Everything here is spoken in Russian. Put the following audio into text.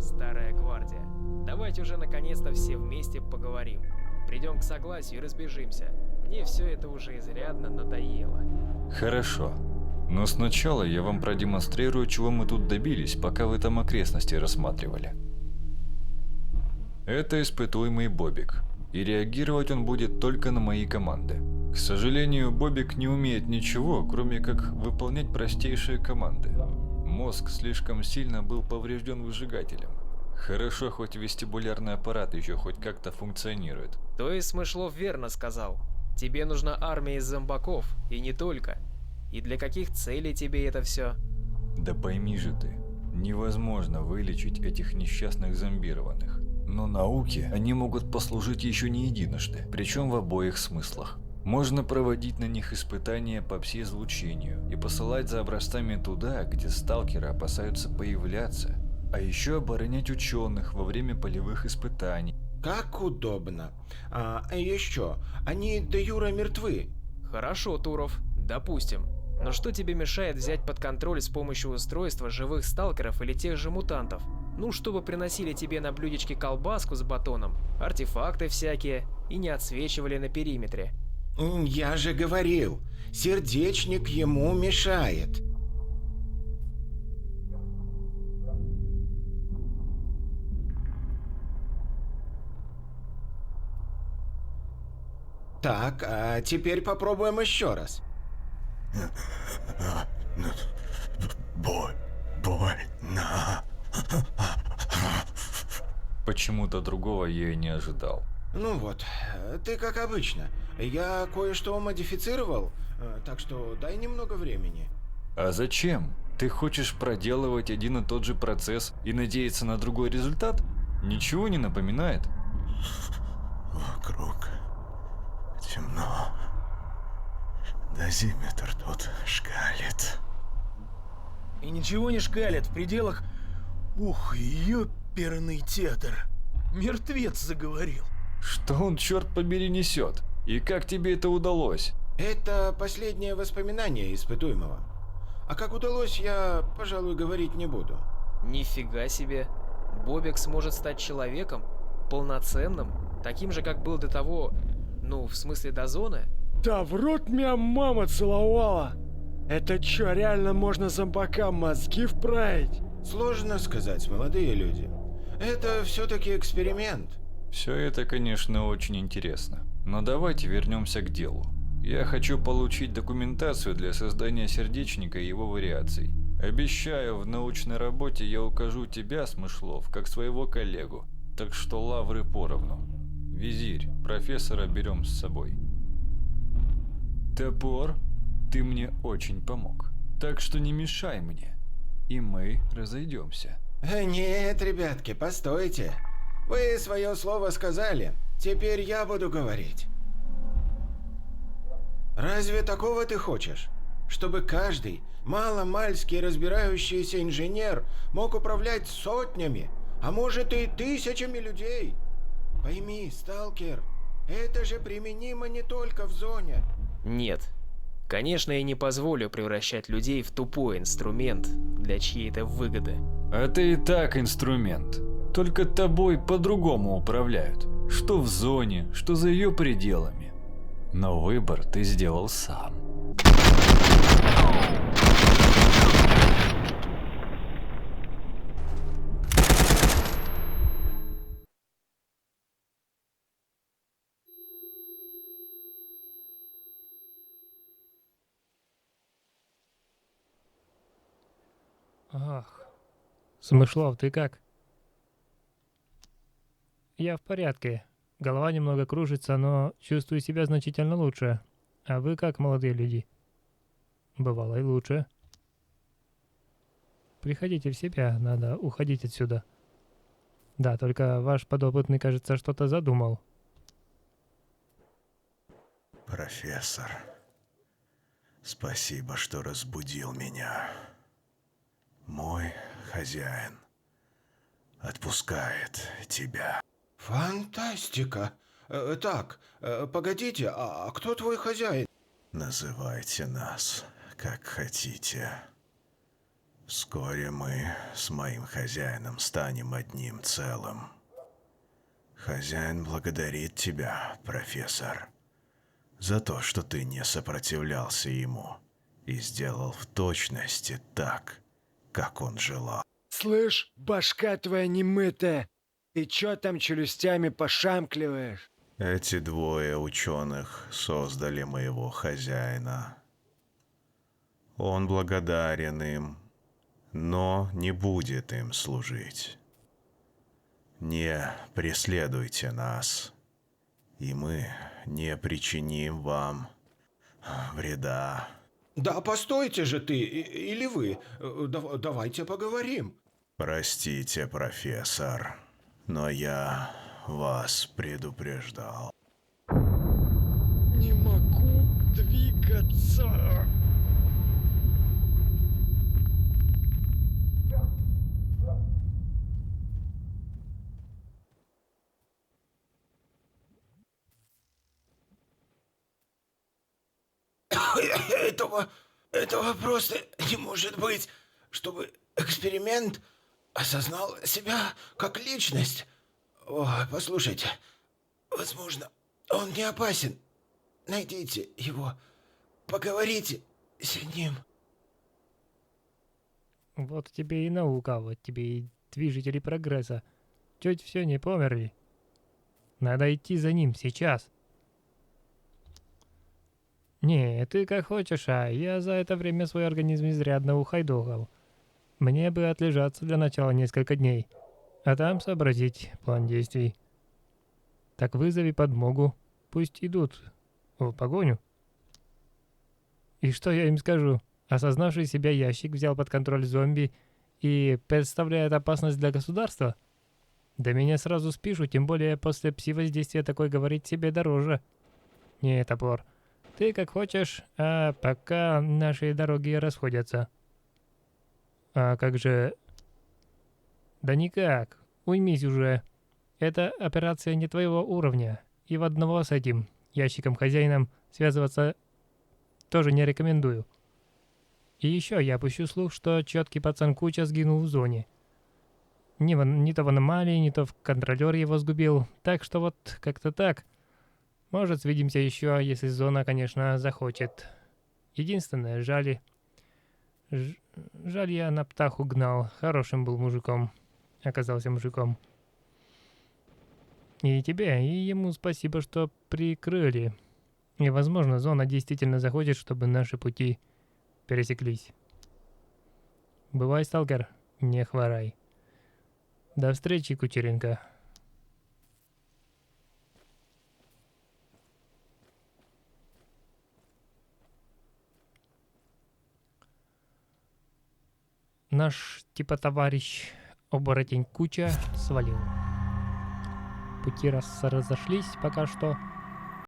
старая гвардия. Давайте уже наконец-то все вместе поговорим. Придем к согласию и разбежимся. Мне все это уже изрядно надоело. Хорошо. Но сначала я вам продемонстрирую, чего мы тут добились, пока вы там окрестности рассматривали. Это испытуемый Бобик, и реагировать он будет только на мои команды. К сожалению, Бобик не умеет ничего, кроме как выполнять простейшие команды. Мозг слишком сильно был поврежден выжигателем. Хорошо, хоть вестибулярный аппарат еще хоть как-то функционирует. То есть Смышлов верно сказал. Тебе нужна армия из зомбаков, и не только. И для каких целей тебе это все? Да пойми же ты, невозможно вылечить этих несчастных зомбированных. Но науке они могут послужить еще не единожды, причем в обоих смыслах. Можно проводить на них испытания по пси-излучению и посылать за образцами туда, где сталкеры опасаются появляться. А еще оборонять ученых во время полевых испытаний. Как удобно. А еще, они де юре мертвы. Хорошо, Туров, допустим. Но что тебе мешает взять под контроль с помощью устройства живых сталкеров или тех же мутантов? Ну, чтобы приносили тебе на блюдечке колбаску с батоном, артефакты всякие, и не отсвечивали на периметре. Я же говорил, сердечник ему мешает. Так, а теперь попробуем еще раз. Больно. Почему-то другого я и не ожидал. Ну вот, ты как обычно. Я кое-что модифицировал, так что дай немного времени. А зачем? Ты хочешь проделывать один и тот же процесс и надеяться на другой результат? Ничего не напоминает? Вокруг темно. Дозиметр тут шкалит. И ничего не шкалит в пределах... Ух, ёперный тетр. Мертвец заговорил. Что он, черт побери, несет? И как тебе это удалось? Это последнее воспоминание испытуемого. А как удалось, я, пожалуй, говорить не буду. Нифига себе. Бобик сможет стать человеком? Полноценным? Таким же, как был до того... Ну, в смысле до зоны? Да в рот меня мама целовала. Это чё, реально можно зомбакам мозги вправить? Сложно сказать, молодые люди. Это все-таки эксперимент. Все это, конечно, очень интересно. Но давайте вернемся к делу. Я хочу получить документацию для создания сердечника и его вариаций. Обещаю, в научной работе я укажу тебя, Смышлов, как своего коллегу. Так что лавры поровну. Визирь, профессора берем с собой. Топор, ты мне очень помог. Так что не мешай мне. И мы разойдемся. Нет, ребятки, постойте. Вы свое слово сказали. Теперь я буду говорить. Разве такого ты хочешь? Чтобы каждый маломальски разбирающийся инженер мог управлять сотнями, а может и тысячами людей? Пойми, сталкер, это же применимо не только в зоне. Нет. Конечно, я не позволю превращать людей в тупой инструмент для чьей-то выгоды. А ты и так инструмент. Только тобой по-другому управляют. Что в зоне, что за ее пределами. Но выбор ты сделал сам. Ах, Смышлов, ты как? Я в порядке. Голова немного кружится, но чувствую себя значительно лучше. А вы как, молодые люди? Бывало и лучше. Приходите в себя, надо уходить отсюда. Да, только ваш подопытный, кажется, что-то задумал. Профессор, спасибо, что разбудил меня. Мой хозяин отпускает тебя. Фантастика. Так, погодите, а кто твой хозяин? Называйте нас, как хотите. Вскоре мы с моим хозяином станем одним целым. Хозяин благодарит тебя, профессор, за то, что ты не сопротивлялся ему и сделал в точности так, как он желал. Слышь, башка твоя немытая, ты чё там челюстями пошамкливаешь? Эти двое ученых создали моего хозяина. Он благодарен им, но не будет им служить. Не преследуйте нас, и мы не причиним вам вреда. Да постойте же ты, или вы. Давайте поговорим. Простите, профессор, но я вас предупреждал. Не могу двигаться. Этого просто не может быть, чтобы эксперимент осознал себя как личность. О, послушайте, возможно, он не опасен. Найдите его, поговорите с ним. Вот тебе и наука, вот тебе и движители прогресса. Чуть все не померли. Надо идти за ним сейчас. Не, ты как хочешь, а я за это время свой организм изрядно ухайдохал. Мне бы отлежаться для начала несколько дней, а там сообразить план действий. Так вызови подмогу, пусть идут в погоню. И что я им скажу? Осознавший себя ящик взял под контроль зомби и представляет опасность для государства? Да меня сразу спишут, тем более после пси-воздействия такой говорить себе дороже. Не, топор. Ты как хочешь, а пока наши дороги расходятся. А как же... Да никак, уймись уже. Эта операция не твоего уровня, и в одного с этим ящиком-хозяином связываться тоже не рекомендую. И еще я пущу слух, что четкий пацан Куча сгинул в зоне. Не то в аномалии, не то в контролер его сгубил, так что вот как-то так. Может, свидимся еще, если зона, конечно, захочет. Единственное, жаль я на птаху гнал. Хорошим был мужиком. Оказался мужиком. И тебе, и ему спасибо, что прикрыли. И, возможно, зона действительно захочет, чтобы наши пути пересеклись. Бывай, сталкер, не хворай. До встречи, Кучеренко. Наш типа товарищ оборотень Куча свалил. Пути разошлись пока что.